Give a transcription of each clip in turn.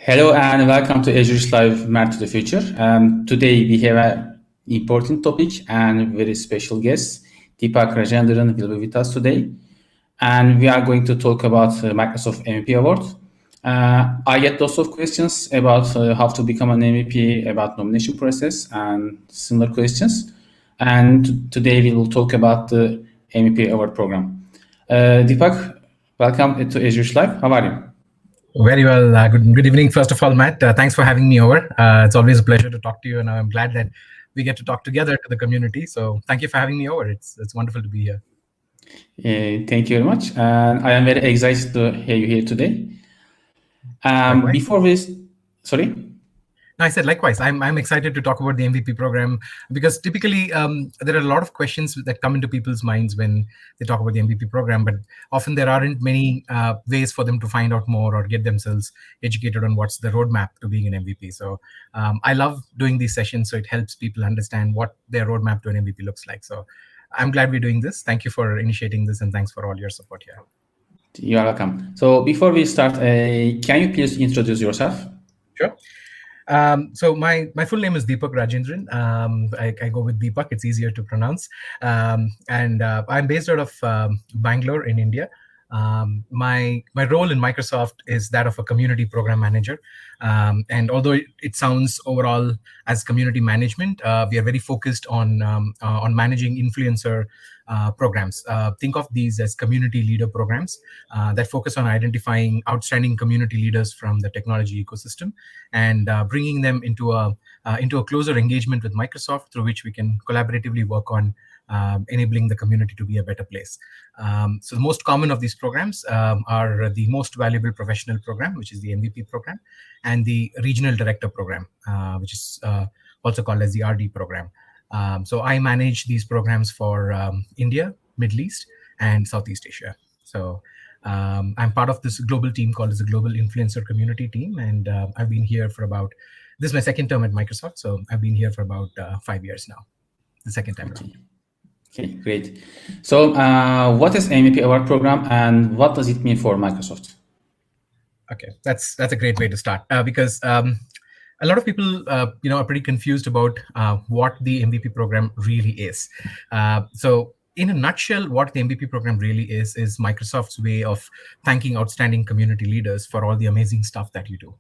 Hello and welcome to Azure's Live Mert to the Future. Today we have an important topic and very special guest. Deepak Rajendran will be with us today. And we are going to talk about Microsoft MVP Award. I get lots of questions about how to become an MVP, about nomination process and similar questions. And today we will talk about the MVP Award program. Deepak, welcome to Azure's Live. How are you? Very well. Good evening, first of all, Matt. Thanks for having me over. It's always a pleasure to talk to you, and I'm glad that we get to talk together to the community. So thank you for having me over. It's wonderful to be here. Thank you very much. And I am very excited to hear you here today. Sorry? No, I said likewise. I'm excited to talk about the MVP program because typically there are a lot of questions that come into people's minds when they talk about the MVP program, but often there aren't many ways for them to find out more or get themselves educated on what's the roadmap to being an MVP. So I love doing these sessions, so it helps people understand what their roadmap to an MVP looks like. So I'm glad we're doing this. Thank you for initiating this, and thanks for all your support here. You're welcome. So before we start, can you please introduce yourself? Sure. So my full name is Deepak Rajendran. I go with Deepak. It's easier to pronounce. And I'm based out of Bangalore in India. My role in Microsoft is that of a community program manager. And although it sounds overall as community management, we are very focused on managing influencer programs. Think of these as community leader programs that focus on identifying outstanding community leaders from the technology ecosystem and bringing them into a closer engagement with Microsoft, through which we can collaboratively work on enabling the community to be a better place. So the most common of these programs are the Most Valuable Professional Program, which is the MVP program, and the Regional Director Program, which is also called as the RD program. So I manage these programs for India, Middle East, and Southeast Asia. So I'm part of this global team called as the Global Influencer Community Team, and I've been here for this is my second term at Microsoft, so I've been here for about 5 years now, the second time around. Okay, great. So what is MVP Award program and what does it mean for Microsoft? Okay, that's a great way to start because a lot of people are pretty confused about what the MVP program really is. So in a nutshell, what the MVP program really is Microsoft's way of thanking outstanding community leaders for all the amazing stuff that you do.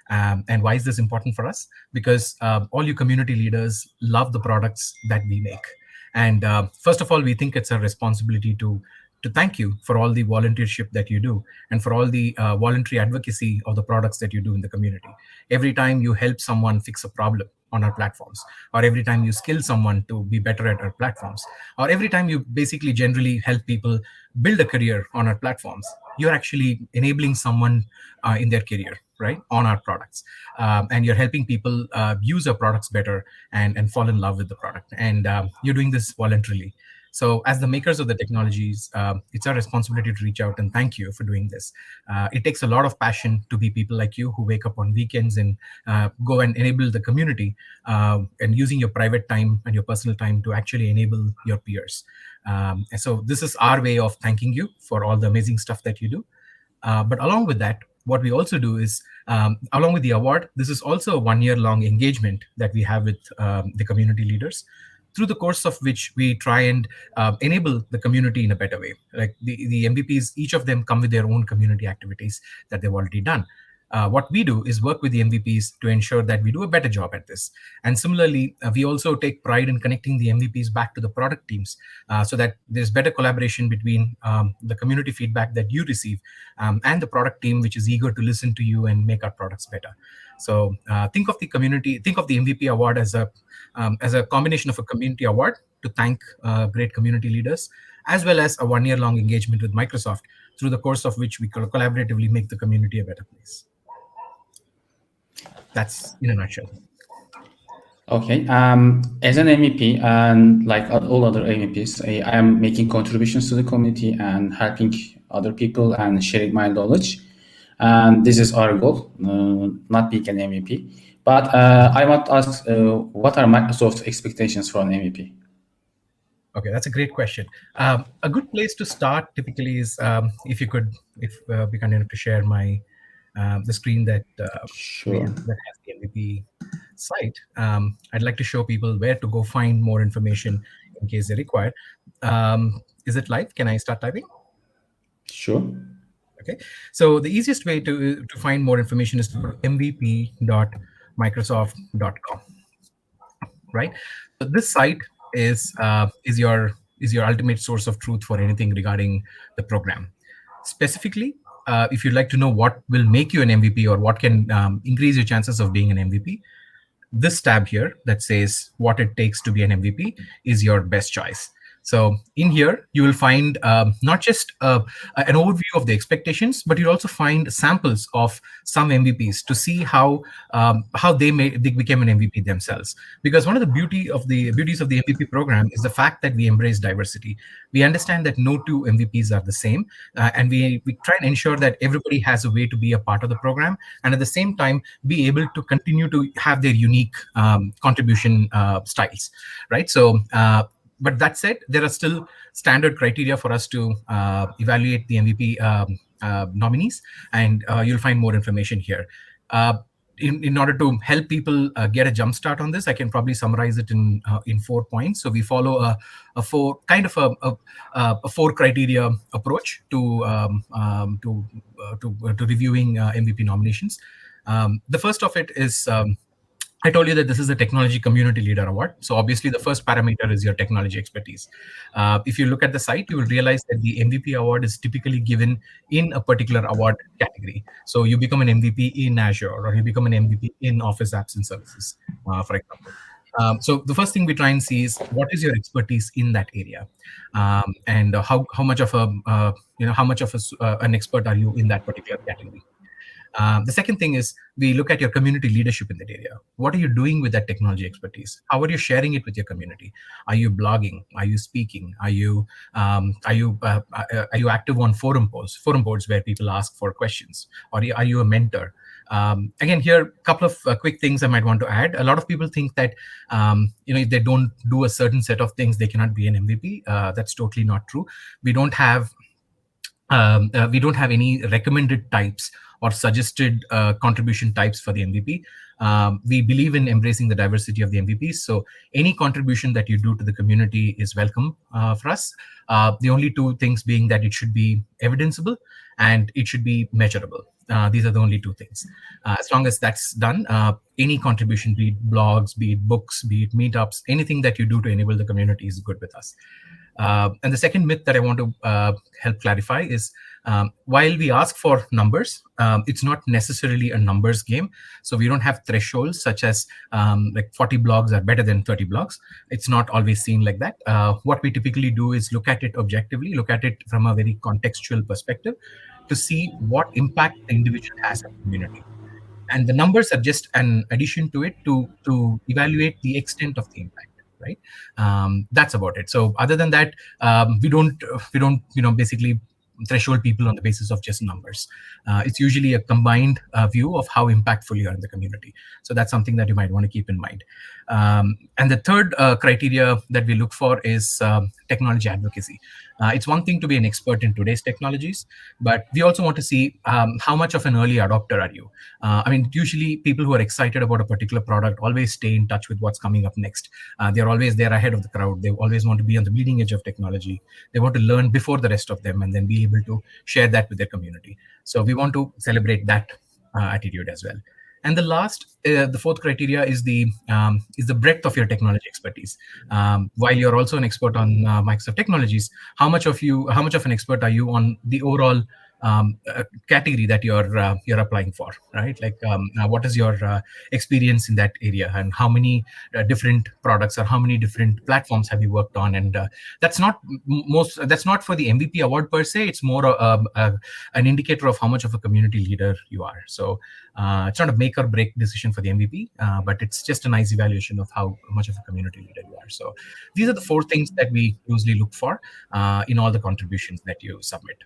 And why is this important for us? Because all you community leaders love the products that we make. And first of all, we think it's a responsibility to thank you for all the volunteership that you do and for all the voluntary advocacy of the products that you do in the community. Every time you help someone fix a problem on our platforms, or every time you skill someone to be better at our platforms, or every time you basically generally help people build a career on our platforms, you're actually enabling someone in their career, right, on our products. And you're helping people use our products better and fall in love with the product. And you're doing this voluntarily. So as the makers of the technologies, it's our responsibility to reach out and thank you for doing this. It takes a lot of passion to be people like you who wake up on weekends and go and enable the community and using your private time and your personal time to actually enable your peers. And so this is our way of thanking you for all the amazing stuff that you do. But along with that, what we also do is, along with the award, this is also a 1-year-long engagement that we have with the community leaders, through the course of which we try and enable the community in a better way. Like the MVPs, each of them come with their own community activities that they've already done. What we do is work with the MVPs to ensure that we do a better job at this. And similarly, we also take pride in connecting the MVPs back to the product teams so that there's better collaboration between the community feedback that you receive and the product team, which is eager to listen to you and make our products better. So think of the MVP award as a combination of a community award to thank great community leaders, as well as a 1-year-long engagement with Microsoft, through the course of which we collaboratively make the community a better place. That's in a nutshell. Okay. As an MVP and like all other MVPs, I am making contributions to the community and helping other people and sharing my knowledge. And this is our goal, not being an MVP. But I want to ask, what are Microsoft's expectations for an MVP? Okay, that's a great question. A good place to start typically is if we kind enough to share my the screen that Sure. that has the MVP site. I'd like to show people where to go find more information in case they require. Is it live? Can I start typing? Sure. Okay. So the easiest way to find more information is to go to mvp.microsoft.com. Right. So this site is your ultimate source of truth for anything regarding the program. Specifically, if you'd like to know what will make you an MVP or what can increase your chances of being an MVP, this tab here that says what it takes to be an MVP is your best choice. So in here, you will find not just an overview of the expectations, but you'll also find samples of some MVPs to see how they became an MVP themselves. Because one of the beauties of the MVP program is the fact that we embrace diversity. We understand that no two MVPs are the same, and we try and ensure that everybody has a way to be a part of the program, and at the same time be able to continue to have their unique contribution styles, right? So but that said, there are still standard criteria for us to evaluate the MVP nominees, and you'll find more information here. In order to help people get a jump start on this, I can probably summarize it in 4 points. So we follow a four kind of a 4 criteria approach to reviewing MVP nominations. The first of it is I told you that this is a technology community leader award. So obviously the first parameter is your technology expertise. If you look at the site, you will realize that the MVP award is typically given in a particular award category. So you become an MVP in Azure, or you become an MVP in Office Apps and Services, for example. So the first thing we try and see is what is your expertise in that area, and how much of an expert are you in that particular category. The second thing is we look at your community leadership in that area. What are you doing with that technology expertise? How are you sharing it with your community? Are you blogging? Are you speaking? Are you active on forum boards where people ask for questions? Or are you a mentor? Again, here a couple of quick things I might want to add. A lot of people think that if they don't do a certain set of things, they cannot be an MVP. That's totally not true. We don't have any recommended types or suggested contribution types for the MVP. We believe in embracing the diversity of the MVPs. So any contribution that you do to the community is welcome for us. The only 2 things being that it should be evidenceable and it should be measurable. These are the only 2 things. As long as that's done, any contribution, be it blogs, be it books, be it meetups, anything that you do to enable the community is good with us. And the second myth that I want to help clarify is while we ask for numbers, it's not necessarily a numbers game. So we don't have thresholds such as like 40 blogs are better than 30 blogs. It's not always seen like that. What we typically do is look at it objectively, look at it from a very contextual perspective to see what impact the individual has on the community. And the numbers are just an addition to it to evaluate the extent of the impact. Right, that's about it. So other than that, we don't basically threshold people on the basis of just numbers. It's usually a combined view of how impactful you are in the community. So that's something that you might want to keep in mind. And the third criteria that we look for is technology advocacy. It's one thing to be an expert in today's technologies, but we also want to see how much of an early adopter are you. Usually people who are excited about a particular product always stay in touch with what's coming up next. They're always there ahead of the crowd. They always want to be on the bleeding edge of technology. They want to learn before the rest of them and then be able to share that with their community. So we want to celebrate that attitude as well. And the last, the fourth criteria is the breadth of your technology expertise. While you're also an expert on Microsoft technologies, how much of an expert are you on the overall category that you're applying for, right? Like what is your experience in that area, and how many different products or how many different platforms have you worked on? And that's not for the MVP award per se. It's more an indicator of how much of a community leader you are. So it's not a make or break decision for the MVP, but it's just a nice evaluation of how much of a community leader you are. So these are the 4 things that we usually look for in all the contributions that you submit.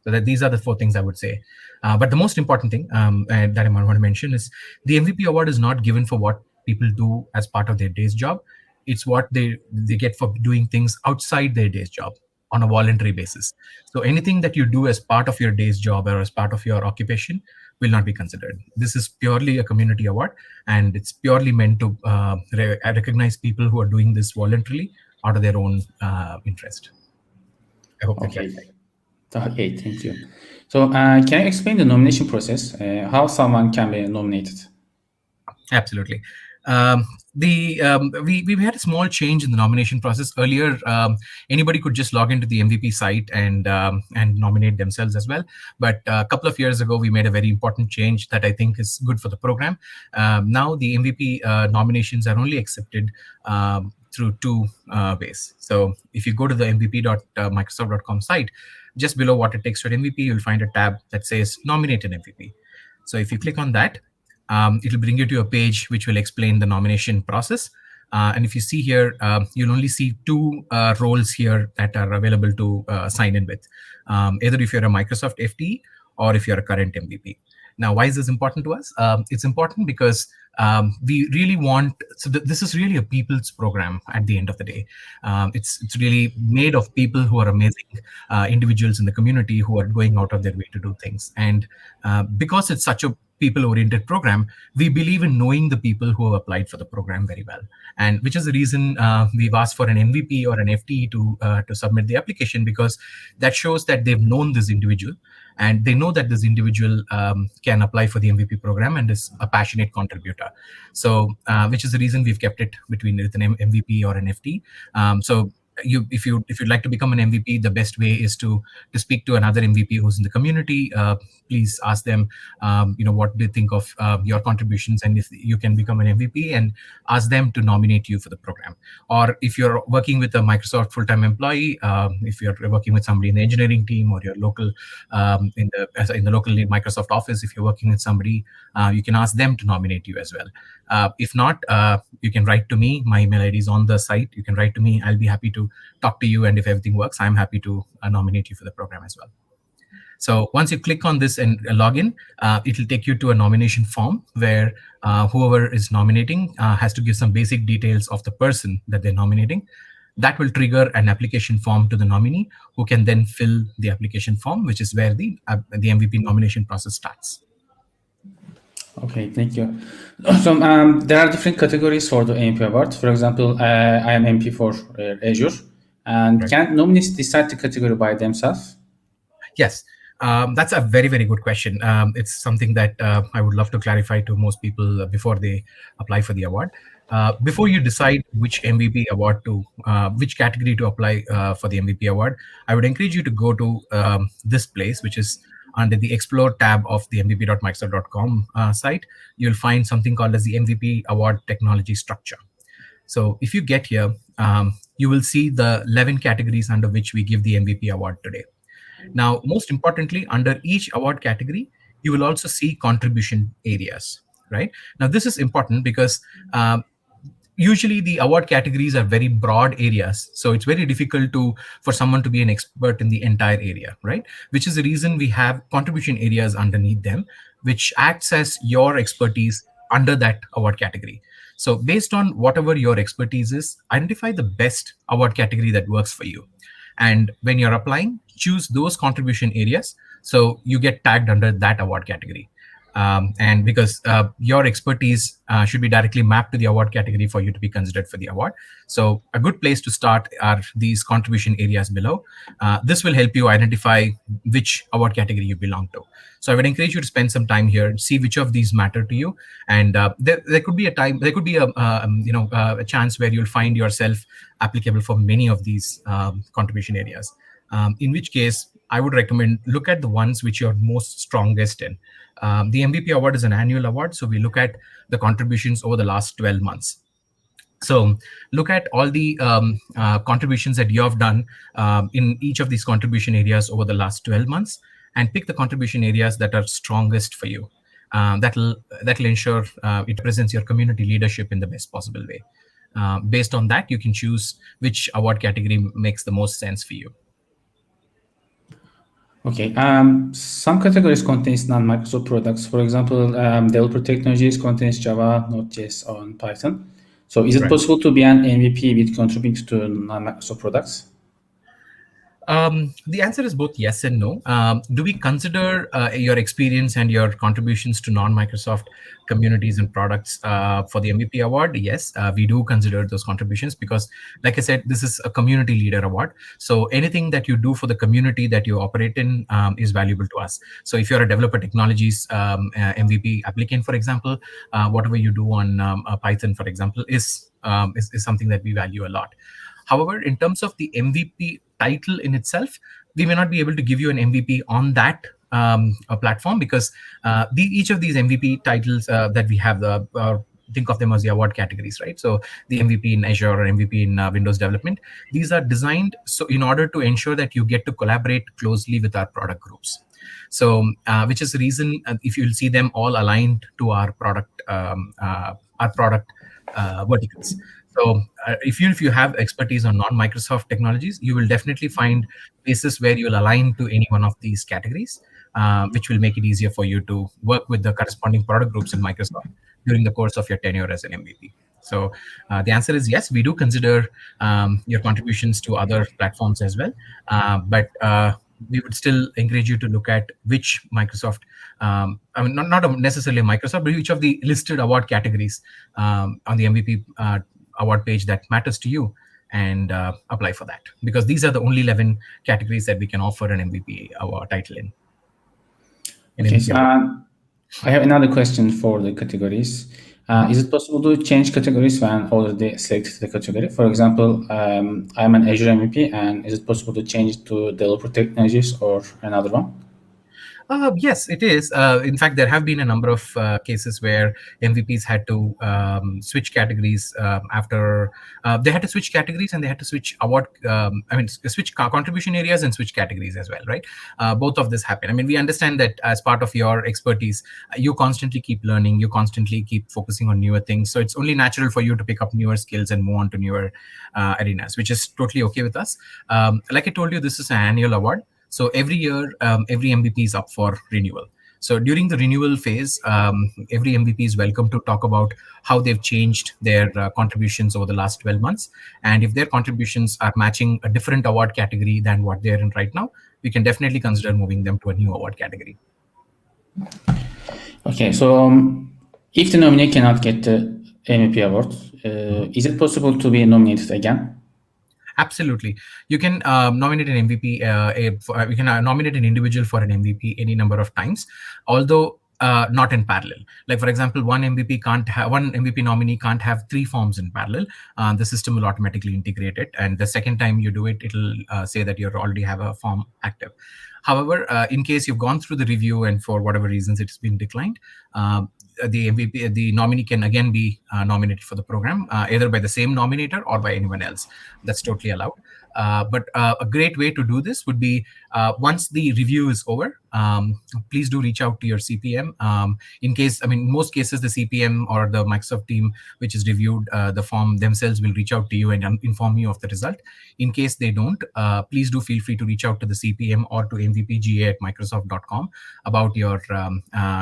So that these are the 4 things I would say. But the most important thing that I might want to mention is the MVP award is not given for what people do as part of their day's job. It's what they get for doing things outside their day's job on a voluntary basis. So anything that you do as part of your day's job or as part of your occupation, will not be considered. This is purely a community award, and it's purely meant to recognize people who are doing this voluntarily out of their own interest. I hope that clarifies. Okay, thank you. So can you explain the nomination process, how someone can be nominated? Absolutely. We had a small change in the nomination process. Earlier, anybody could just log into the MVP site and nominate themselves as well. But a couple of years ago, we made a very important change that I think is good for the program. Now the MVP nominations are only accepted through two ways. So if you go to the mvp.microsoft.com site, just below what it takes to an MVP, you'll find a tab that says nominate an MVP. So if you click on that, it will bring you to a page which will explain the nomination process. And if you see here, you'll only see two roles here that are available to sign in with, either if you're a Microsoft FTE or if you're a current MVP. Now, why is this important to us? It's important because we really want, so this is really a people's program at the end of the day. It's really made of people who are amazing individuals in the community who are going out of their way to do things. And because it's such a people-oriented program, we believe in knowing the people who have applied for the program very well, and which is the reason we've asked for an MVP or an FTE to submit the application, because that shows that they've known this individual and they know that this individual can apply for the MVP program and is a passionate contributor. So, which is the reason we've kept it between with an MVP or an FTE. So if you'd like to become an MVP, the best way is to speak to another MVP who's in the community. Please ask them, what they think of your contributions, and if you can become an MVP, and ask them to nominate you for the program. Or if you're working with a Microsoft full-time employee, if you're working with somebody in the engineering team or your local in the local Microsoft office, if you're working with somebody, you can ask them to nominate you as well. If not, you can write to me. My email ID is on the site. You can write to me. I'll be happy to talk to you, and if everything works, I'm happy to nominate you for the program as well. So once you click on this and log in, it will take you to a nomination form where whoever is nominating has to give some basic details of the person that they're nominating. That will trigger an application form to the nominee, who can then fill the application form, which is where the MVP nomination process starts. Okay, thank you. So there are different categories for the MP award. For example, I am MP for Azure. And right. Can nominees decide the category by themselves? Yes, that's a very, very good question. It's something that I would love to clarify to most people before they apply for the award. Before you decide which MVP award which category to apply for the MVP award, I would encourage you to go to this place, which is under the Explore tab of the mvp.microsoft.com site. You'll find something called as the MVP Award Technology Structure. So if you get here, you will see the 11 categories under which we give the MVP award today. Now, most importantly, under each award category, you will also see contribution areas, right? Now, this is important because usually the award categories are very broad areas. So it's very difficult for someone to be an expert in the entire area, right? Which is the reason we have contribution areas underneath them, which acts as your expertise under that award category. So based on whatever your expertise is, identify the best award category that works for you. And when you're applying, choose those contribution areas so you get tagged under that award category. And because your expertise should be directly mapped to the award category for you to be considered for the award. So a good place to start are these contribution areas below. This will help you identify which award category you belong to. So I would encourage you to spend some time here, see which of these matter to you. And there could be a chance where you'll find yourself applicable for many of these contribution areas. In which case, I would recommend look at the ones which you're most strongest in. The MVP award is an annual award, so we look at the contributions over the last 12 months. So look at all the contributions that you have done in each of these contribution areas over the last 12 months, and pick the contribution areas that are strongest for you. That'll ensure it represents your community leadership in the best possible way. Based on that, you can choose which award category makes the most sense for you. Okay, some categories contains non-Microsoft products. For example, developer technologies contains Java, Node.js, or Python. So is it possible to be an MVP with contributing to non-Microsoft products? The answer is both yes and no. Do we consider your experience and your contributions to non-Microsoft communities and products for the MVP award? Yes, we do consider those contributions because, like I said, this is a community leader award. So anything that you do for the community that you operate in is valuable to us. So if you're a developer technologies MVP applicant, for example, whatever you do on Python, for example, is something that we value a lot. However, in terms of the MVP title in itself, we may not be able to give you an MVP on that a platform because each of these MVP titles that we have, think of them as the award categories, right? So the MVP in Azure or MVP in Windows development, these are designed so in order to ensure that you get to collaborate closely with our product groups. So, which is the reason if you'll see them all aligned to our product verticals. So if you have expertise on non-Microsoft technologies, you will definitely find places where you'll align to any one of these categories, which will make it easier for you to work with the corresponding product groups in Microsoft during the course of your tenure as an MVP. So the answer is yes, we do consider your contributions to other platforms as well, but we would still encourage you to look at which Microsoft, I mean, not necessarily Microsoft, but which of the listed award categories on the MVP award page that matters to you, and apply for that, because these are the only 11 categories that we can offer an MVP award title in. Okay, so I have another question for the categories. Is it possible to change categories when already selected the category? For example, I'm an Azure MVP, and is it possible to change it to developer technologies or another one? Yes, it is. In fact, there have been a number of cases where MVPs had to switch categories after they had to switch categories, and they had to switch award. Switch contribution areas and switch categories as well, right? Both of this happen. I mean, we understand that as part of your expertise, you constantly keep learning, you constantly keep focusing on newer things. So it's only natural for you to pick up newer skills and move on to newer arenas, which is totally okay with us. Like I told you, this is an annual award. So every year, every MVP is up for renewal. So during the renewal phase, every MVP is welcome to talk about how they've changed their contributions over the last 12 months. And if their contributions are matching a different award category than what they're in right now, we can definitely consider moving them to a new award category. Okay, so if the nominee cannot get the MVP award, is it possible to be nominated again? Absolutely. You can nominate an MVP. You can nominate an individual for an MVP any number of times, although not in parallel. Like, for example, one MVP nominee can't have 3 forms in parallel. The system will automatically integrate it, and the second time you do it, it'll say that you already have a form active. However, in case you've gone through the review and for whatever reasons it's been declined, the nominee can again be nominated for the program, either by the same nominator or by anyone else. That's totally allowed. But a great way to do this would be once the review is over, please do reach out to your CPM. In most cases, the CPM or the Microsoft team, which is reviewed the form themselves, will reach out to you and inform you of the result. In case they don't, please do feel free to reach out to the CPM or to mvpga@microsoft.com about your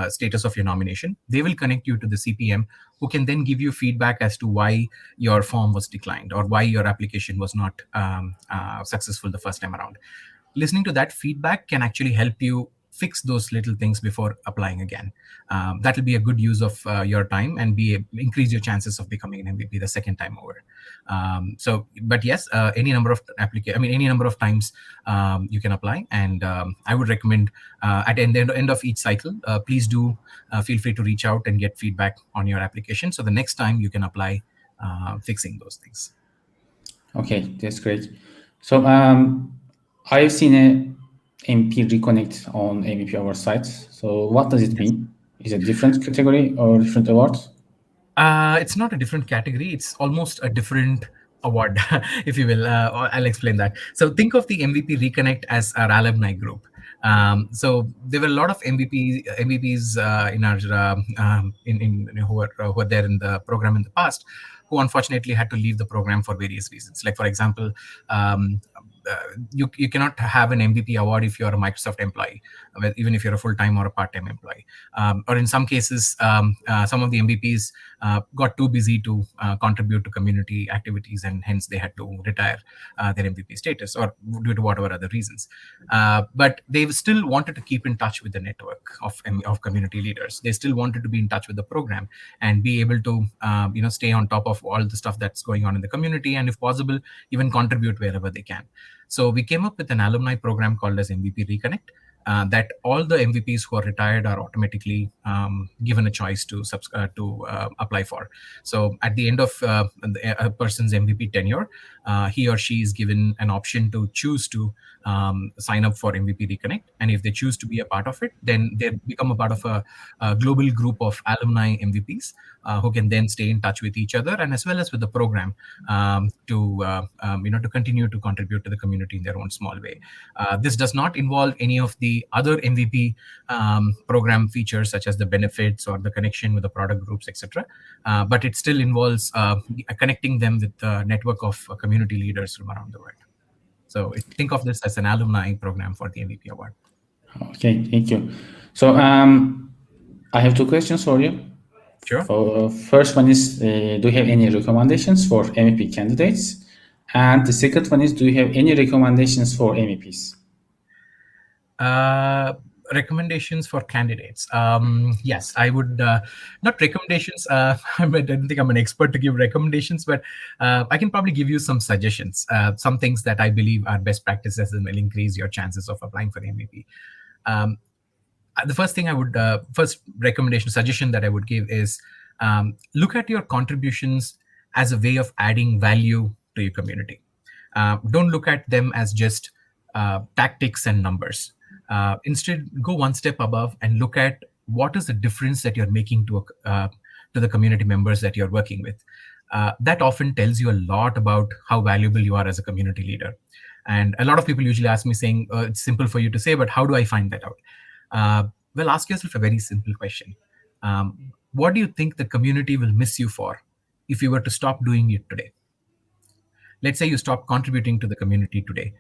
status of your nomination. They will connect you to the CPM, who can then give you feedback as to why your form was declined or why your application was not successful the first time around. Listening to that feedback can actually help you fix those little things before applying again. That will be a good use of your time and increase your chances of becoming an MVP the second time over. But yes, any number of times you can apply, and I would recommend at the end of each cycle, please do feel free to reach out and get feedback on your application, so the next time you can apply fixing those things. Okay, that's great. So I've seen a MP Reconnect on MVP award sites. So what does it mean? Is it a different category or different awards? It's not a different category. It's almost a different award, if you will. I'll explain that. So think of the MVP Reconnect as our alumni group. So there were a lot of MVPs in our who were there in the program in the past, who unfortunately had to leave the program for various reasons. Like, for example, you cannot have an MVP award if you're a Microsoft employee, even if you're a full-time or a part-time employee. Or in some cases, some of the MVPs got too busy to contribute to community activities, and hence they had to retire their MVP status, or due to whatever other reasons. But they still wanted to keep in touch with the network of community leaders. They still wanted to be in touch with the program and be able to stay on top of all the stuff that's going on in the community, and if possible, even contribute wherever they can. So we came up with an alumni program called as MVP Reconnect, that all the MVPs who are retired are automatically given a choice to apply for. So at the end of a person's MVP tenure, he or she is given an option to choose to sign up for MVP Reconnect. And if they choose to be a part of it, then they become a part of a global group of alumni MVPs who can then stay in touch with each other, and as well as with the program, to continue to contribute to the community in their own small way. This does not involve any of the other MVP program features, such as the benefits or the connection with the product groups, etc. But it still involves connecting them with the network of community leaders from around the world. So think of this as an alumni program for the MVP award. Okay, thank you. So I have two questions for you. Sure. First one is, do you have any recommendations for MVP candidates? And the second one is, do you have any recommendations for MVPs? Recommendations for candidates. Yes, I would, not recommendations. I don't think I'm an expert to give recommendations, but I can probably give you some suggestions, some things that I believe are best practices and will increase your chances of applying for the MVP. The first thing first recommendation, suggestion that I would give is look at your contributions as a way of adding value to your community. Don't look at them as just tactics and numbers. Instead, go one step above and look at what is the difference that you're making to the community members that you're working with. That often tells you a lot about how valuable you are as a community leader. And a lot of people usually ask me saying, it's simple for you to say, but how do I find that out? Well, ask yourself a very simple question. What do you think the community will miss you for if you were to stop doing it today? Let's say you stop contributing to the community today.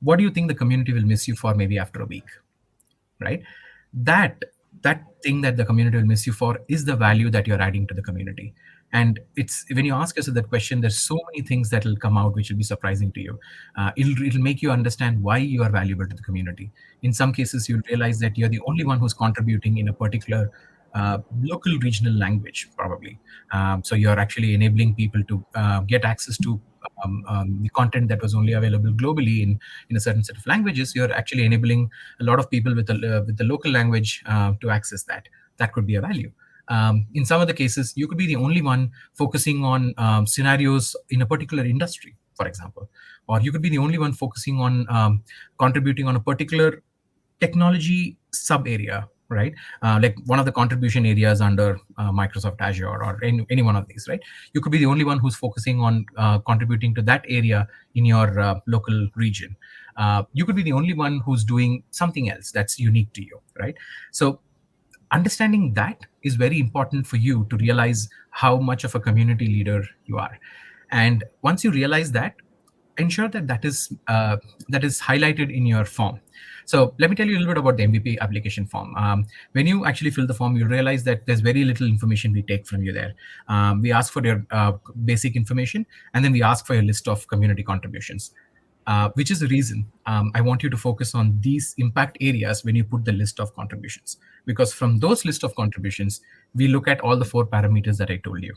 What do you think the community will miss you for maybe after a week, right? That thing that the community will miss you for is the value that you're adding to the community. And it's when you ask yourself that question, there's so many things that will come out which will be surprising to you. It'll make you understand why you are valuable to the community. In some cases, you'll realize that you're the only one who's contributing in a particular local regional language, probably. So you're actually enabling people to get access to the content that was only available globally in a certain set of languages. You're actually enabling a lot of people with the local language to access that. That could be a value. In some of the cases, you could be the only one focusing on scenarios in a particular industry, for example, or you could be the only one focusing on contributing on a particular technology sub area, right? Like one of the contribution areas under Microsoft Azure, or any one of these, right? You could be the only one who's focusing on contributing to that area in your local region. You could be the only one who's doing something else that's unique to you, right? So understanding that is very important for you to realize how much of a community leader you are. And once you realize that, ensure that is highlighted in your form. So let me tell you a little bit about the MVP application form. When you actually fill the form, you realize that there's very little information we take from you there. We ask for your basic information, and then we ask for your list of community contributions. Which is the reason I want you to focus on these impact areas when you put the list of contributions. Because from those list of contributions, we look at all the 4 parameters that I told you.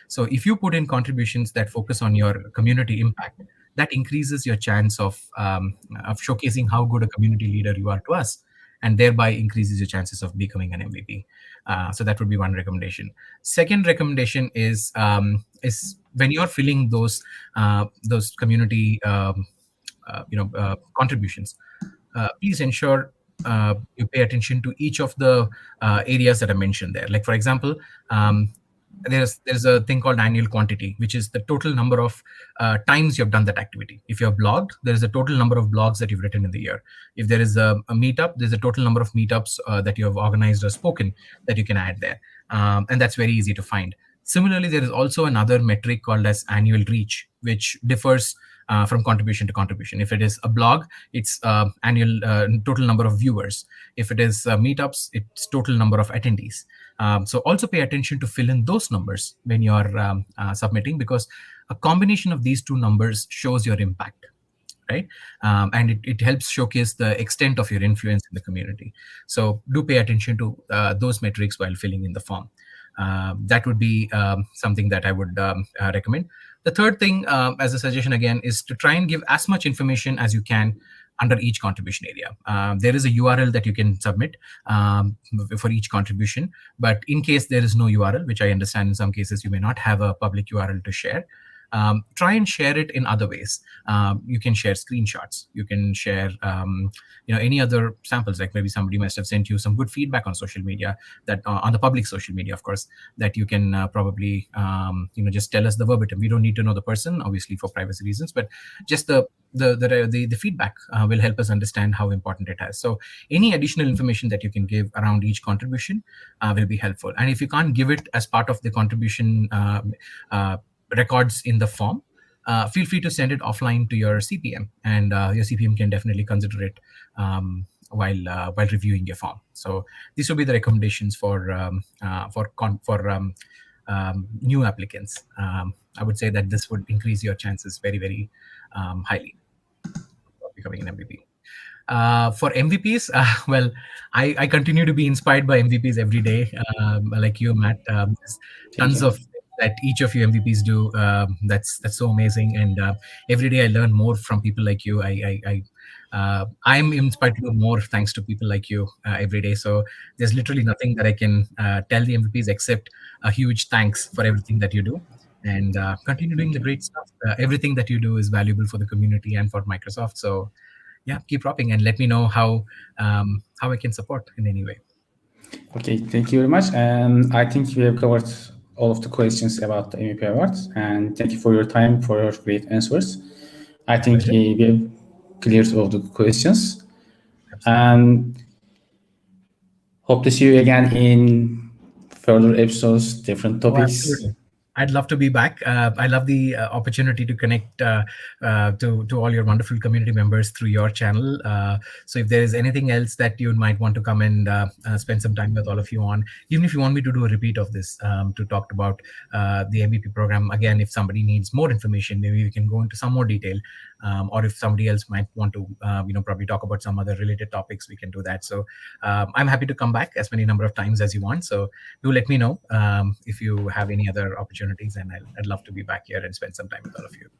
So if you put in contributions that focus on your community impact, that increases your chance of showcasing how good a community leader you are to us, and thereby increases your chances of becoming an MVP. So that would be one recommendation. Second recommendation is when you're filling those community contributions, please ensure you pay attention to each of the areas that I mentioned there. Like, for example, there's a thing called annual quantity, which is the total number of times you've done that activity. If you're blogged, there is a total number of blogs that you've written in the year. If there is a meetup, there's a total number of meetups that you have organized or spoken that you can add there. And that's very easy to find. Similarly, there is also another metric called as annual reach, which differs from contribution to contribution. If it is a blog, it's annual total number of viewers. If it is meetups, it's total number of attendees. So also pay attention to fill in those numbers when you're submitting, because a combination of these two numbers shows your impact, right? And it helps showcase the extent of your influence in the community. So do pay attention to those metrics while filling in the form. That would be something that I would recommend. The third thing, as a suggestion again, is to try and give as much information as you can under each contribution area. There is a URL that you can submit for each contribution, but in case there is no URL, which I understand in some cases you may not have a public URL to share, try and share it in other ways. You can share screenshots. You can share, any other samples. Like maybe somebody must have sent you some good feedback on social media, that on the public social media, of course, that you can probably, just tell us the verbatim. We don't need to know the person, obviously, for privacy reasons, but just the feedback will help us understand how important it is. So any additional information that you can give around each contribution will be helpful. And if you can't give it as part of the contribution records in the form, feel free to send it offline to your CPM, and your CPM can definitely consider it while reviewing your form. So these will be the recommendations for new applicants. I would say that this would increase your chances very, very highly of becoming an MVP. For MVPs, well, I continue to be inspired by MVPs every day, like you, Matt. There's tons of that each of you MVPs do. That's so amazing, and every day I learn more from people like you. I'm inspired to do more thanks to people like you every day. So there's literally nothing that I can tell the MVPs except a huge thanks for everything that you do, and continue doing the great stuff. Everything that you do is valuable for the community and for Microsoft. So yeah, keep rocking, and let me know how I can support in any way. Okay, thank you very much. And I think we have covered all of the questions about the MVP Awards. And thank you for your time, for your great answers. I think we have cleared all the questions. Absolutely. And hope to see you again in further episodes, different topics. Absolutely. I'd love to be back. I love the opportunity to connect to all your wonderful community members through your channel. So if there is anything else that you might want to come and spend some time with all of you on, even if you want me to do a repeat of this to talk about the MVP program, again, if somebody needs more information, maybe we can go into some more detail. Or if somebody else might want to, probably talk about some other related topics, we can do that. So I'm happy to come back as many number of times as you want. So do let me know if you have any other opportunities, and I'd love to be back here and spend some time with all of you.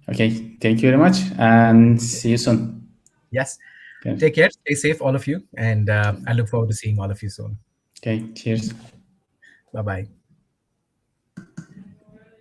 Okay, thank you very much, and see you soon. Yes, take care, stay safe, all of you, and I look forward to seeing all of you soon. Okay, cheers. Bye-bye.